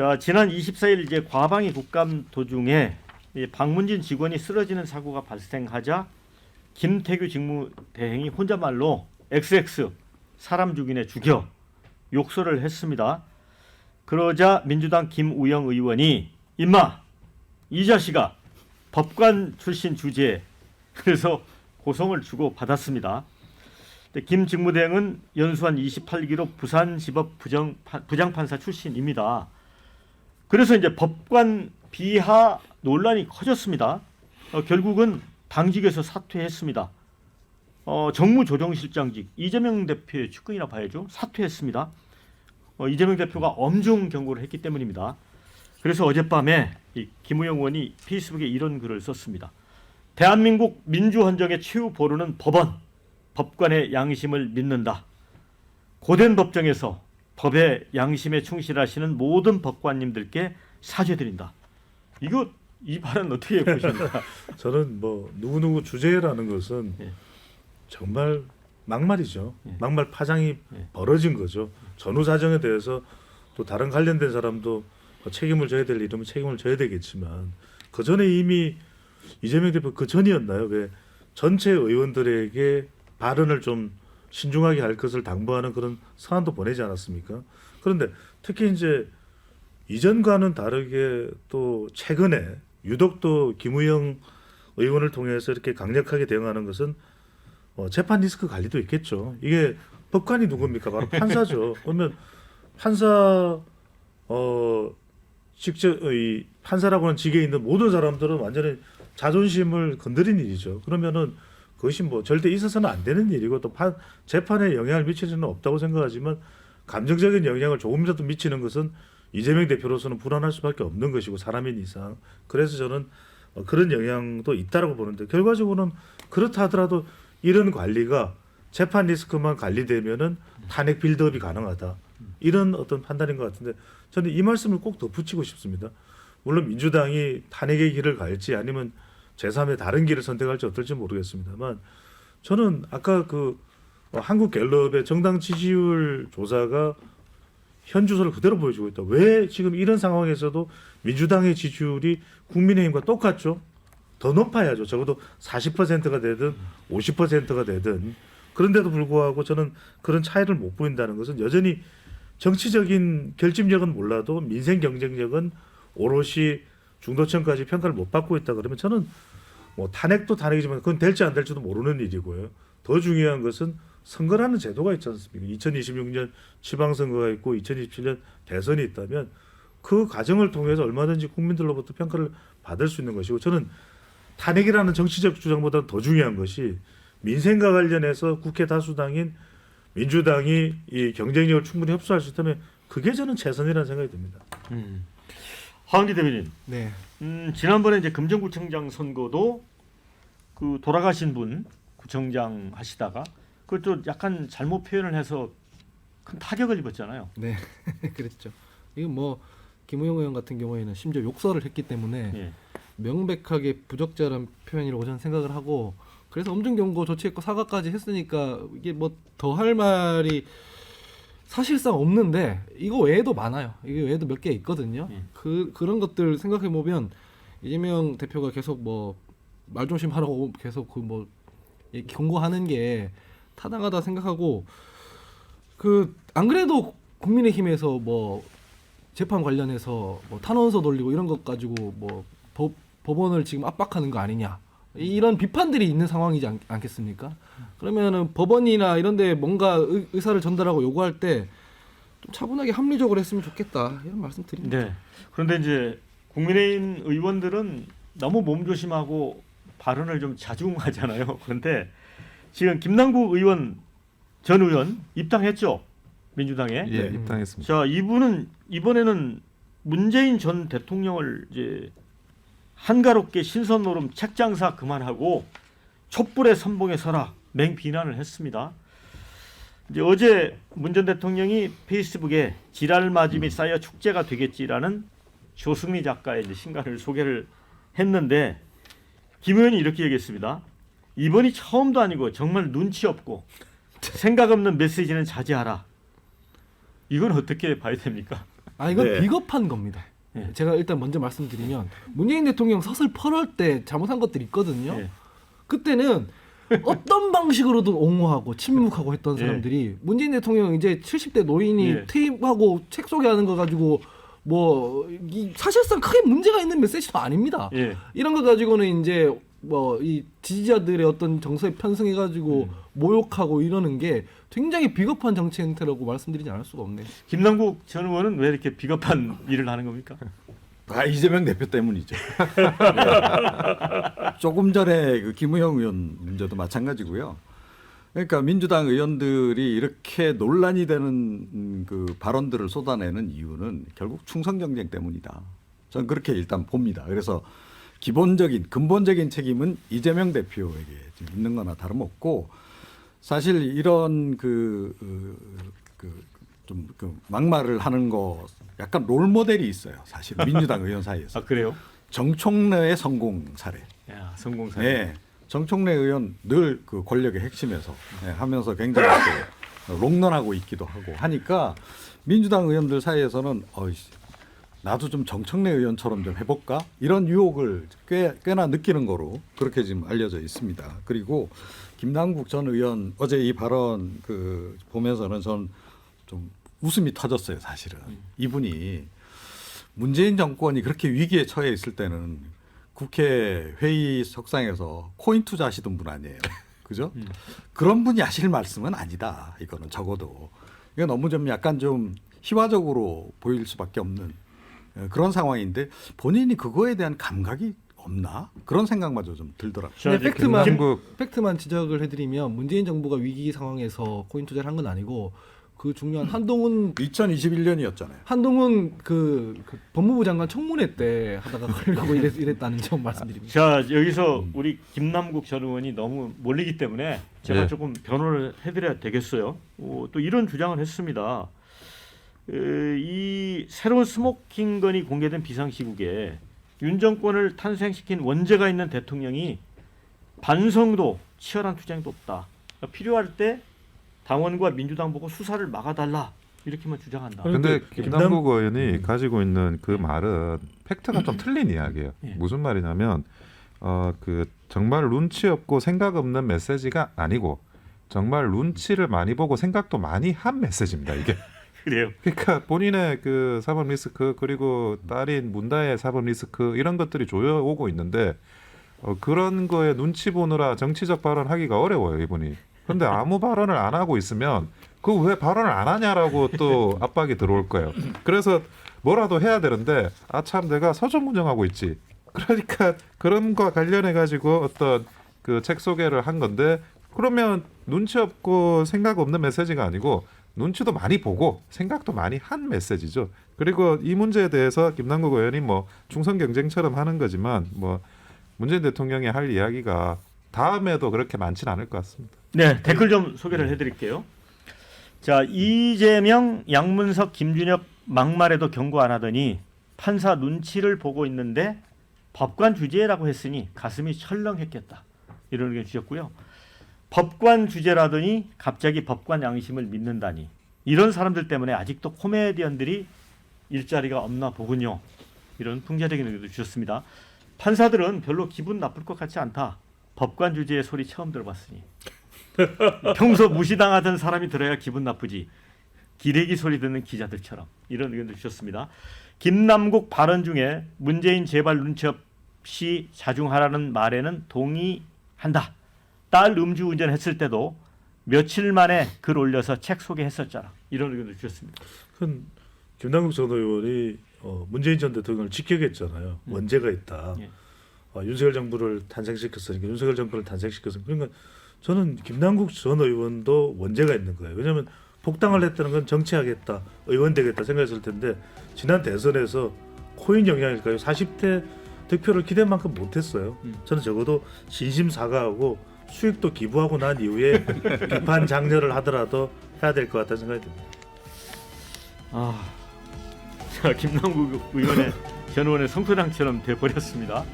자, 지난 24일 이제 과방위 국감 도중에 이 박문진 직원이 쓰러지는 사고가 발생하자 김태규 직무대행이 혼잣말로 XX 사람 죽이네 죽여 욕설을 했습니다. 그러자 민주당 김우영 의원이 임마 이 자식아 법관 출신 주제에 그래서 고성을 주고 받았습니다. 김 직무대행은 연수한 28기로 부산지법 부장판사 출신입니다. 그래서 이제 법관 비하 논란이 커졌습니다. 결국은 당직에서 사퇴했습니다. 정무조정실장직 이재명 대표의 측근이라 봐야죠. 사퇴했습니다. 이재명 대표가 엄중 경고를 했기 때문입니다. 그래서 어젯밤에 이 김우영 의원이 페이스북에 이런 글을 썼습니다. 대한민국 민주헌정의 최후 보루는 법원, 법관의 양심을 믿는다. 고된 법정에서 법의 양심에 충실하시는 모든 법관님들께 사죄드린다. 이 발언 어떻게 보십니까? 저는 뭐 누구누구 주제라는 것은 정말 막말이죠. 막말 파장이 벌어진 거죠. 전후 사정에 대해서 또 다른 관련된 사람도 책임을 져야 될 일이면 책임을 져야 되겠지만 그 전에 이미 이재명 대표 그 전이었나요? 왜 전체 의원들에게 발언을 좀 신중하게 할 것을 당부하는 그런 서한도 보내지 않았습니까? 그런데 특히 이제 이전과는 다르게 또 최근에 유독 또 김우영 의원을 통해서 이렇게 강력하게 대응하는 것은 재판 리스크 관리도 있겠죠. 이게 법관이 누굽니까? 바로 판사죠. 그러면 판사 직접 이 판사라고 하는 직에 있는 모든 사람들은 완전히 자존심을 건드린 일이죠. 그러면은 그것이 뭐 절대 있어서는 안 되는 일이고 또 재판에 영향을 미칠 수는 없다고 생각하지만 감정적인 영향을 조금이라도 미치는 것은 이재명 대표로서는 불안할 수밖에 없는 것이고 사람인 이상. 그래서 저는 그런 영향도 있다라고 보는데 결과적으로는 그렇다 하더라도 이런 관리가 재판 리스크만 관리되면은 탄핵 빌드업이 가능하다. 이런 어떤 판단인 것 같은데 저는 이 말씀을 꼭 덧붙이고 싶습니다. 물론 민주당이 탄핵의 길을 갈지 아니면 제3의 다른 길을 선택할지 어떨지 모르겠습니다만 저는 아까 그 한국갤럽의 정당 지지율 조사가 현 주소를 그대로 보여주고 있다. 왜 지금 이런 상황에서도 민주당의 지지율이 국민의힘과 똑같죠? 더 높아야죠. 적어도 40%가 되든 50%가 되든 그런데도 불구하고 저는 그런 차이를 못 보인다는 것은 여전히 정치적인 결집력은 몰라도 민생 경쟁력은 오롯이 중도층까지 평가를 못 받고 있다 그러면 저는 뭐 탄핵도 탄핵이지만 그건 될지 안 될지도 모르는 일이고요. 더 중요한 것은 선거라는 제도가 있지 않습니까? 2026년 지방선거가 있고 2027년 대선이 있다면 그 과정을 통해서 얼마든지 국민들로부터 평가를 받을 수 있는 것이고 저는 탄핵이라는 정치적 주장보다 더 중요한 것이 민생과 관련해서 국회 다수당인 민주당이 이 경쟁력을 충분히 흡수할 수 있다면 그게 저는 최선이라는 생각이 듭니다. 황기 대변인. 네. 지난번에 이제 금정구청장 선거도 그 돌아가신 분 구청장 하시다가 그것도 약간 잘못 표현을 해서 큰 타격을 입었잖아요. 네. 그랬죠. 이건 뭐 김우영 의원 같은 경우에는 심지어 욕설을 했기 때문에 명백하게 부적절한 표현이라고 저는 생각을 하고 그래서 엄중 경고 조치했고 사과까지 했으니까 이게 뭐 더 할 말이 사실상 없는데 이거 외에도 많아요. 이게 외에도 몇 개 있거든요. 그런 것들 생각해 보면 이재명 대표가 계속 뭐 말 조심하라고 계속 그 뭐 경고하는 게 타당하다 생각하고 그 안 그래도 국민의힘에서 뭐 재판 관련해서 뭐 탄원서 돌리고 이런 것 가지고 뭐 법원을 지금 압박하는 거 아니냐 이런 비판들이 있는 상황이지 않겠습니까? 그러면은 법원이나 이런데 뭔가 의사를 전달하고 요구할 때 좀 차분하게 합리적으로 했으면 좋겠다 이런 말씀 드립니다. 네. 그런데 이제 국민의힘 의원들은 너무 몸조심하고 발언을 좀 자중하잖아요. 그런데 지금 김남국 의원 전 의원 입당했죠. 민주당에. 예, 입당했습니다. 자, 이분은 이번에는 문재인 전 대통령을 이제 한가롭게 신선 노름 책장사 그만하고 촛불의 선봉에 서라 맹 비난을 했습니다. 이제 어제 문 전 대통령이 페이스북에 지랄 맞음이 쌓여 축제가 되겠지라는 조승리 작가의 이제 신간을 소개를 했는데 김 의원이 이렇게 얘기했습니다. 이번이 처음도 아니고 정말 눈치 없고 생각 없는 메시지는 자제하라. 이건 어떻게 봐야 됩니까? 이건 네. 비겁한 겁니다. 네. 제가 일단 먼저 말씀드리면 문재인 대통령 서슬 8월 때 잘못한 것들이 있거든요. 네. 그때는 어떤 방식으로든 옹호하고 침묵하고 했던 예. 사람들이 문재인 대통령 이제 70대 노인이 예. 퇴임하고 책 소개하는 거 가지고 사실상 크게 문제가 있는 메시지도 아닙니다. 예. 이런 거 가지고는 이제 이 지지자들의 어떤 정서에 편승해가지고 모욕하고 이러는 게 굉장히 비겁한 정치 행태라고 말씀드리지 않을 수가 없네요. 김남국 전 의원은 왜 이렇게 비겁한 일을 하는 겁니까? 이재명 대표 때문이죠. 네. 조금 전에 그 김우영 의원 문제도 마찬가지고요. 그러니까 민주당 의원들이 이렇게 논란이 되는 그 발언들을 쏟아내는 이유는 결국 충성 경쟁 때문이다. 저는 그렇게 일단 봅니다. 그래서 근본적인 책임은 이재명 대표에게 지금 있는 거나 다름없고, 사실 이런 좀 막말을 하는 거 약간 롤 모델이 있어요. 사실 민주당 의원 사이에서. 아 그래요? 정청래의 성공 사례. 야, 성공사. 네. 정청래 의원 늘 그 권력의 핵심에서 하면서 굉장히 또 롱런하고 있기도 하고 하니까 민주당 의원들 사이에서는 나도 좀 정청래 의원처럼 좀 해볼까? 이런 유혹을 꽤나 느끼는 거로 그렇게 지금 알려져 있습니다. 그리고 김남국 전 의원 어제 이 발언 보면서는 전 좀 웃음이 터졌어요. 사실은 이분이 문재인 정권이 그렇게 위기에 처해 있을 때는 국회 회의 석상에서 코인 투자하시던 분 아니에요. 그죠? 그런 분이 하실 말씀은 아니다. 이거는 적어도. 이거 너무 좀 약간 좀 희화적으로 보일 수밖에 없는 그런 상황인데 본인이 그거에 대한 감각이 없나? 그런 생각마저 좀 들더라고요. 근데 팩트만 지적을 해드리면 문재인 정부가 위기 상황에서 코인 투자를 한 건 아니고 그 중요한 한동훈 2021년이었잖아요. 그 법무부 장관 청문회 때 하다가 걸리고 이랬다는 점 말씀드립니다. 자 여기서 우리 김남국 전 의원이 너무 몰리기 때문에 제가 네. 조금 변호를 해드려야 되겠어요. 또 이런 주장을 했습니다. 이 새로운 스모킹건이 공개된 비상시국에 윤 정권을 탄생시킨 원죄가 있는 대통령이 반성도 치열한 투쟁도 없다. 필요할 때 당원과 민주당 보고 수사를 막아달라 이렇게만 주장한다. 근데 김남국 의원이 가지고 있는 그 말은 팩트가 좀 틀린 이야기예요. 예. 무슨 말이냐면 정말 눈치 없고 생각 없는 메시지가 아니고 정말 눈치를 많이 보고 생각도 많이 한 메시지입니다. 이게. 그래요. 그러니까 본인의 그 사법 리스크 그리고 딸인 문다의 사법 리스크 이런 것들이 조여오고 있는데 그런 거에 눈치 보느라 정치적 발언하기가 어려워요, 이분이. 근데 아무 발언을 안 하고 있으면 그 왜 발언을 안 하냐라고 또 압박이 들어올 거예요. 그래서 뭐라도 해야 되는데 참 내가 서전문정하고 있지. 그러니까 그런 거 관련해 가지고 어떤 그 책 소개를 한 건데 그러면 눈치 없고 생각 없는 메시지가 아니고 눈치도 많이 보고 생각도 많이 한 메시지죠. 그리고 이 문제에 대해서 김남국 의원이 충성 경쟁처럼 하는 거지만 문재인 대통령이 할 이야기가 다음에도 그렇게 많지는 않을 것 같습니다. 네, 댓글 좀 소개를 해드릴게요. 자, 이재명, 양문석, 김준혁 막말에도 경고 안 하더니 판사 눈치를 보고 있는데 법관 주재라고 했으니 가슴이 철렁했겠다. 이런 의견 주셨고요. 법관 주재라더니 갑자기 법관 양심을 믿는다니. 이런 사람들 때문에 아직도 코미디언들이 일자리가 없나 보군요. 이런 풍자적인 의견도 주셨습니다. 판사들은 별로 기분 나쁠 것 같지 않다. 법관 주재의 소리 처음 들어봤으니. 평소 무시당하던 사람이 들어야 기분 나쁘지. 기레기 소리 듣는 기자들처럼. 이런 의견도 주셨습니다. 김남국 발언 중에 문재인 제발 눈치 없이 자중하라는 말에는 동의한다. 딸 음주운전 했을 때도 며칠 만에 글 올려서 책 소개했었잖아. 이런 의견도 주셨습니다. 김남국 전 의원이 문재인 전 대통령을 직격했잖아요. 원죄가 있다. 예. 윤석열 정부를 탄생시켰으니까 윤석열 정부를 탄생시켰으니까 그러니까 저는 김남국 전 의원도 원죄가 있는 거예요. 왜냐하면 복당을 했다는 건 정치하겠다, 의원 되겠다 생각했을 텐데 지난 대선에서 코인 영향일까요? 40대 득표를 기대한 만큼 못했어요. 저는 적어도 진심 사과하고 수익도 기부하고 난 이후에 비판 장려를 하더라도 해야 될 것 같다는 생각이 듭니다. 자, 김남국 의원의 전 의원의 성토장처럼 돼버렸습니다.